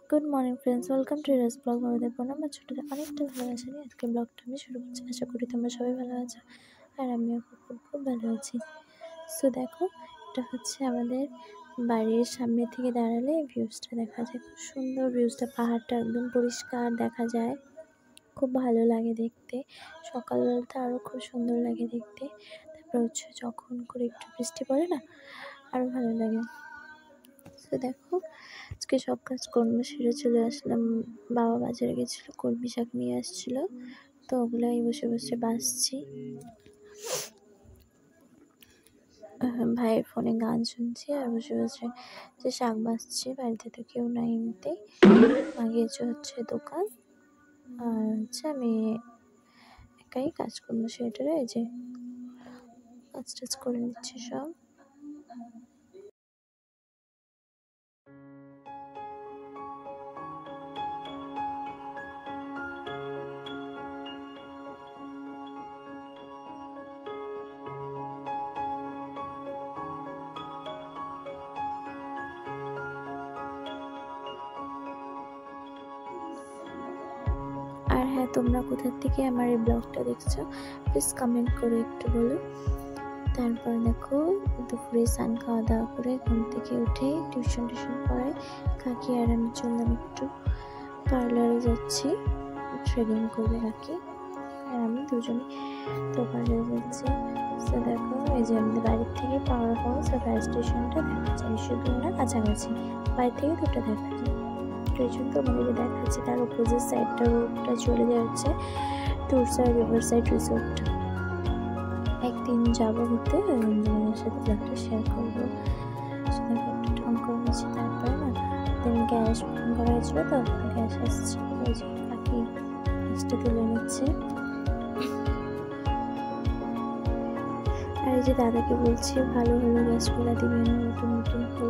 Good morning friends, welcome to race blog. আমাদের আমার ছোটোদের অনেকটা ভালোবাসা নিয়ে আজকে ব্লগটা আমি শুরু করছি। আশা করি তোমরা সবাই ভালো আছো, আর আমিও খুব ভালো আছি। সো দেখো, এটা হচ্ছে আমাদের বাড়ির সামনে থেকে দাঁড়ালে ভিউজটা দেখা যায়, খুব সুন্দর ভিউজটা, পাহাড়টা একদম পরিষ্কার দেখা যায়, খুব ভালো লাগে দেখতে। সকালবেলাটা আরও খুব সুন্দর লাগে দেখতে। তারপর হচ্ছে যখন করে একটু বৃষ্টি পড়ে না, আরও ভালো লাগে। তো দেখো, আজকে সব কাজকর্ম সেরে চলে আসলাম। বাবা বাজারে গেছিলো, কলমি শাক নিয়ে আসছিলো, তো ওগুলাই বসে বসে বাছছি। ভাইয়ের ফোনে গান শুনছি আর বসে বসে যে শাক বাছছি। বাড়িতে তো কেউ নাই এমনিতেই, গিয়েছে হচ্ছে দোকান, আর হচ্ছে আমি একাই কাজকর্ম সেরে এই যে কাজ টাজ করে নিচ্ছি সব। আর হ্যাঁ, তোমরা কোথা থেকে আমার এই ব্লগটা দেখছো প্লিজ কমেন্ট করে একটু বলো। তারপর দেখো, দুপুরে স্নান খাওয়া দাওয়া করে ঘুম থেকে উঠে টিউশন পড়াই কাকি আর আমি চললাম একটু পার্লারে যাচ্ছি, থ্রেডিং করবে কাকি আর আমি দুজনে তো পার্লারে যাচ্ছি। তো দেখো, এই যে আমাদের বাড়ির থেকে পাওয়ার হাউস আর ফায়ার স্টেশনটা দেখা যায়, শুধু না কাছাকাছি, বাড়ি থেকে দুটো দেখা যায়। এই জন্য তোমাদেরকে দেখাচ্ছি। তার অপোজিট সাইডটা রোডটা চলে যাচ্ছে টুরসাইড রিভার সাইড রিসোর্ট। একদিন যাবো ঘুরতে, বন্ধুদের সাথে ব্লগটা শেয়ার করবো। সেটা একটু অন করে নিচ্ছি। তারপরে না দেন গ্যাস অন করা হয়েছিল, তো গ্যাস আসছে, ওই যে কাকি গ্যাসটা তুলে নিচ্ছে। আর এই যে দাদাকে বলছি ভালো গ্যাসগুলো দিবেন, নতুন হলো।